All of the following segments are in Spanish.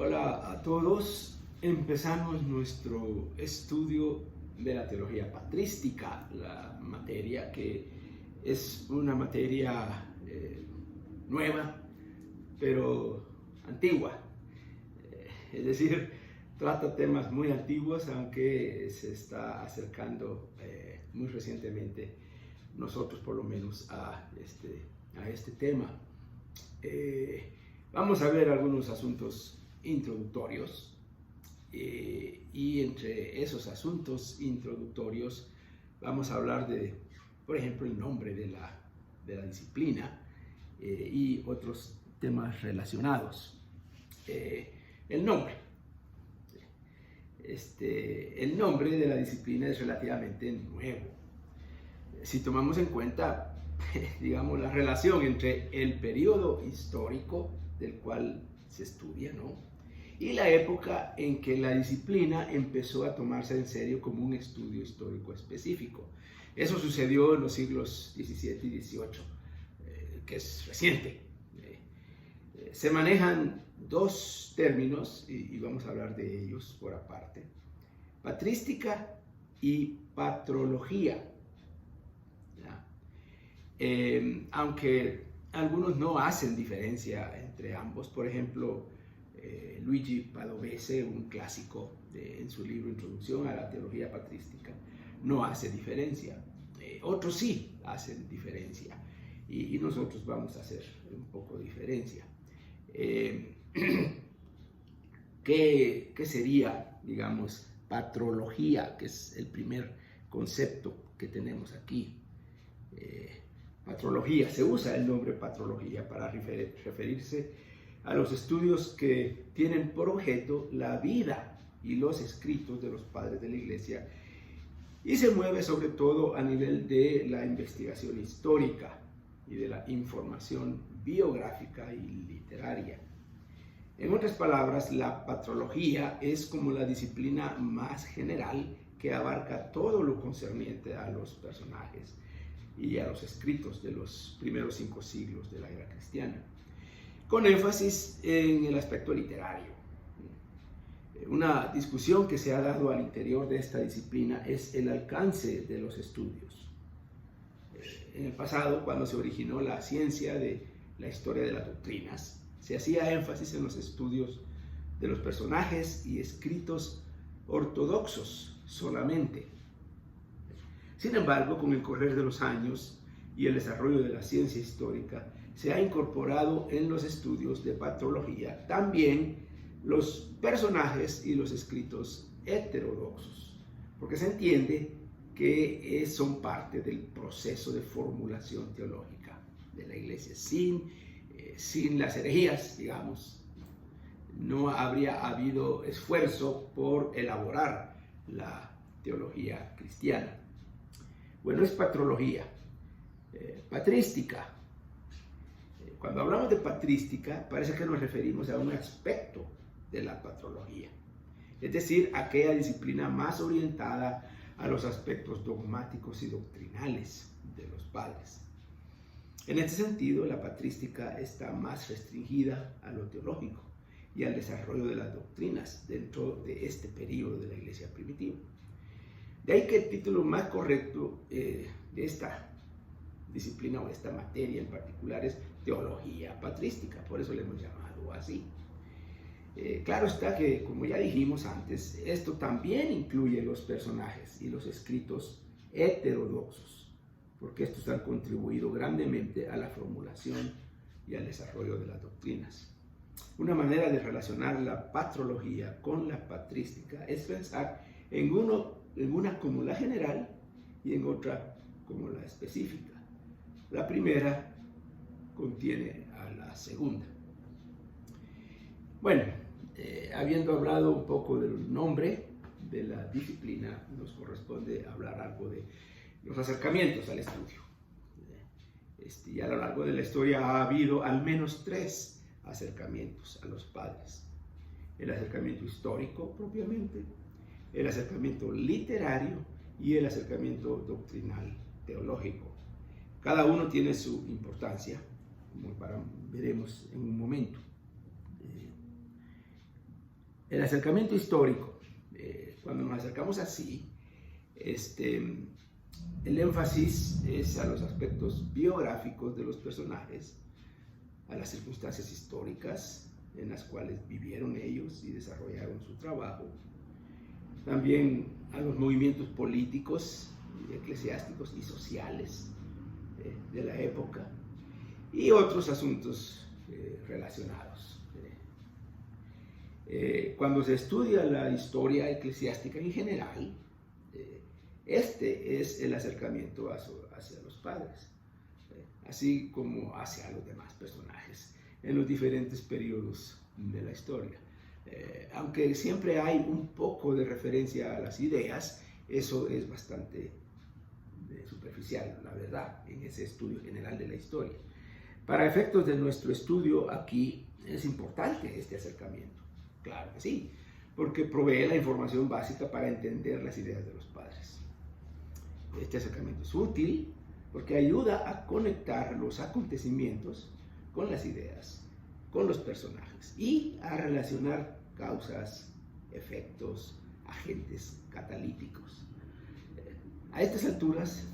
Hola a todos. Empezamos nuestro estudio de la teología patrística, la materia que es una materia nueva, pero antigua. Es decir, trata temas muy antiguos, aunque se está acercando muy recientemente, nosotros por lo menos, a este tema. Vamos a ver algunos asuntos introductorios y entre esos asuntos introductorios vamos a hablar de, por ejemplo, el nombre de la disciplina y otros temas relacionados. El nombre. El nombre de la disciplina es relativamente nuevo. Si tomamos en cuenta, digamos, la relación entre el periodo histórico del cual se estudia, ¿no?, y la época en que la disciplina empezó a tomarse en serio como un estudio histórico específico. Eso sucedió en los siglos XVII y XVIII, que es reciente. Se manejan dos términos, y vamos a hablar de ellos por aparte: patrística y patrología. Aunque algunos no hacen diferencia entre ambos. Por ejemplo, Luigi Padovese, un clásico en su libro Introducción a la Teología Patrística, no hace diferencia. Otros sí hacen diferencia, y nosotros vamos a hacer un poco de diferencia. ¿Qué sería, digamos, patrología, que es el primer concepto que tenemos aquí? Patrología, se usa el nombre patrología para referirse a los estudios que tienen por objeto la vida y los escritos de los padres de la Iglesia, y se mueve sobre todo a nivel de la investigación histórica y de la información biográfica y literaria. En otras palabras, la patrología es como la disciplina más general que abarca todo lo concerniente a los personajes y a los escritos de los primeros 5 siglos de la era cristiana, con énfasis en el aspecto literario. Una discusión que se ha dado al interior de esta disciplina es el alcance de los estudios. En el pasado, cuando se originó la ciencia de la historia de las doctrinas, se hacía énfasis en los estudios de los personajes y escritos ortodoxos solamente. Sin embargo, con el correr de los años y el desarrollo de la ciencia histórica, se ha incorporado en los estudios de patrología también los personajes y los escritos heterodoxos, porque se entiende que son parte del proceso de formulación teológica de la Iglesia. Sin las herejías, digamos, no habría habido esfuerzo por elaborar la teología cristiana. Bueno, es patrología. Patrística. Cuando hablamos de patrística, parece que nos referimos a un aspecto de la patrología, es decir, aquella disciplina más orientada a los aspectos dogmáticos y doctrinales de los padres. En este sentido, la patrística está más restringida a lo teológico y al desarrollo de las doctrinas dentro de este periodo de la Iglesia primitiva. De ahí que el título más correcto de esta disciplina o esta materia en particular es teología patrística, por eso le hemos llamado así. Claro está que, como ya dijimos antes, esto también incluye los personajes y los escritos heterodoxos, porque estos han contribuido grandemente a la formulación y al desarrollo de las doctrinas. Una manera de relacionar la patrología con la patrística es pensar en una como la general y en otra como la específica. La primera contiene a la segunda. Bueno, habiendo hablado un poco del nombre de la disciplina, nos corresponde hablar algo de los acercamientos al estudio. Y a lo largo de la historia ha habido al menos 3 acercamientos a los padres: el acercamiento histórico propiamente, el acercamiento literario y el acercamiento doctrinal teológico. Cada uno tiene su importancia, como veremos en un momento. El acercamiento histórico, cuando nos acercamos así, el énfasis es a los aspectos biográficos de los personajes, a las circunstancias históricas en las cuales vivieron ellos y desarrollaron su trabajo, también a los movimientos políticos, eclesiásticos y sociales de la época y otros asuntos relacionados. Cuando se estudia la historia eclesiástica en general, este es el acercamiento hacia los padres, así como hacia los demás personajes en los diferentes periodos de la historia. Aunque siempre hay un poco de referencia a las ideas, eso es bastante superficial, la verdad, en ese estudio general de la historia. Para efectos de nuestro estudio aquí es importante este acercamiento, claro que sí, porque provee la información básica para entender las ideas de los padres. Este acercamiento es útil porque ayuda a conectar los acontecimientos con las ideas, con los personajes y a relacionar causas, efectos, agentes catalíticos. A estas alturas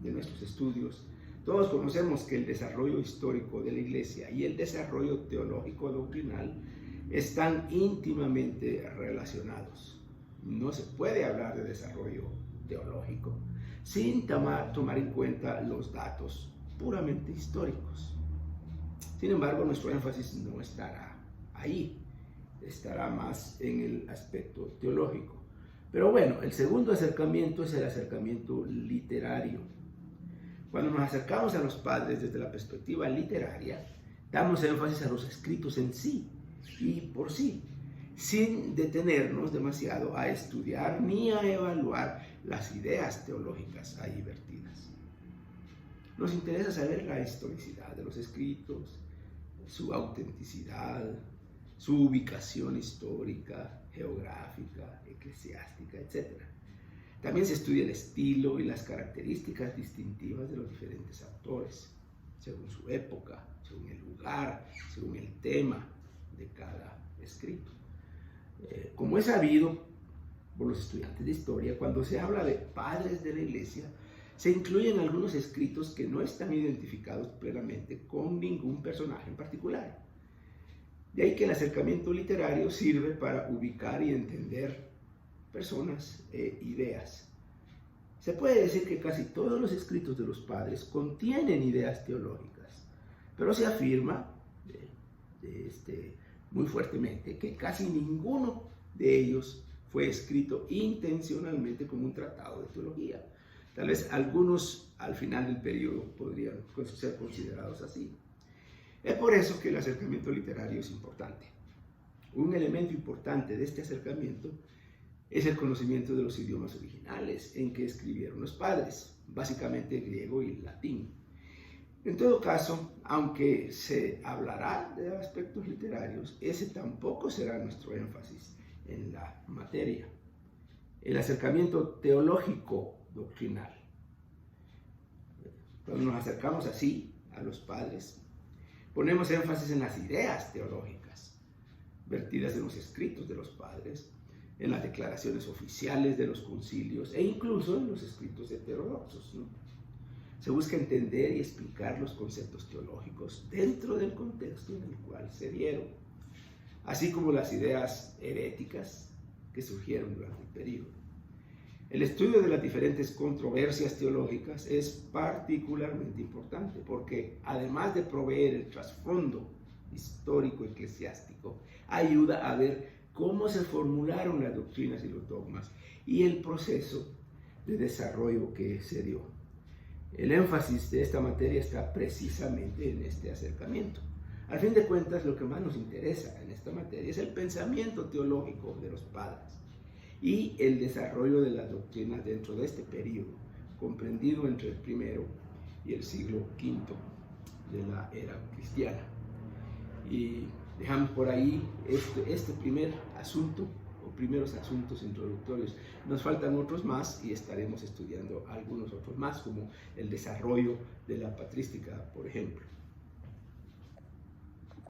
de nuestros estudios, todos conocemos que el desarrollo histórico de la Iglesia y el desarrollo teológico doctrinal están íntimamente relacionados. No se puede hablar de desarrollo teológico sin tomar en cuenta los datos puramente históricos. Sin embargo, nuestro énfasis no estará ahí, estará más en el aspecto teológico. Pero bueno, el segundo acercamiento es el acercamiento literario. Cuando nos acercamos a los padres desde la perspectiva literaria, damos énfasis a los escritos en sí y por sí, sin detenernos demasiado a estudiar ni a evaluar las ideas teológicas ahí vertidas. Nos interesa saber la historicidad de los escritos, su autenticidad, su ubicación histórica, geográfica, eclesiástica, etc. También se estudia el estilo y las características distintivas de los diferentes autores, según su época, según el lugar, según el tema de cada escrito. Como es sabido por los estudiantes de historia, cuando se habla de padres de la Iglesia, se incluyen algunos escritos que no están identificados plenamente con ningún personaje en particular. De ahí que el acercamiento literario sirve para ubicar y entender personas e ideas. Se puede decir que casi todos los escritos de los padres contienen ideas teológicas, pero se afirma muy fuertemente que casi ninguno de ellos fue escrito intencionalmente como un tratado de teología. Tal vez algunos al final del periodo podrían ser considerados así. Es por eso que el acercamiento literario es importante. Un elemento importante de este acercamiento es el conocimiento de los idiomas originales en que escribieron los padres, básicamente griego y latín. En todo caso, aunque se hablará de aspectos literarios, ese tampoco será nuestro énfasis en la materia. El acercamiento teológico doctrinal. Cuando nos acercamos así a los padres, ponemos énfasis en las ideas teológicas vertidas en los escritos de los padres, en las declaraciones oficiales de los concilios e incluso en los escritos heterodoxos, ¿no? Se busca entender y explicar los conceptos teológicos dentro del contexto en el cual se dieron, así como las ideas heréticas que surgieron durante el periodo. El estudio de las diferentes controversias teológicas es particularmente importante porque, además de proveer el trasfondo histórico eclesiástico, ayuda a ver cómo se formularon las doctrinas y los dogmas y el proceso de desarrollo que se dio. El énfasis de esta materia está precisamente en este acercamiento. Al fin de cuentas, lo que más nos interesa en esta materia es el pensamiento teológico de los padres y el desarrollo de las doctrinas dentro de este periodo, comprendido entre el primero y el siglo V de la era cristiana. Y dejamos por ahí este primer asunto, o primeros asuntos introductorios. Nos faltan otros más y estaremos estudiando algunos otros más, como el desarrollo de la patrística, por ejemplo.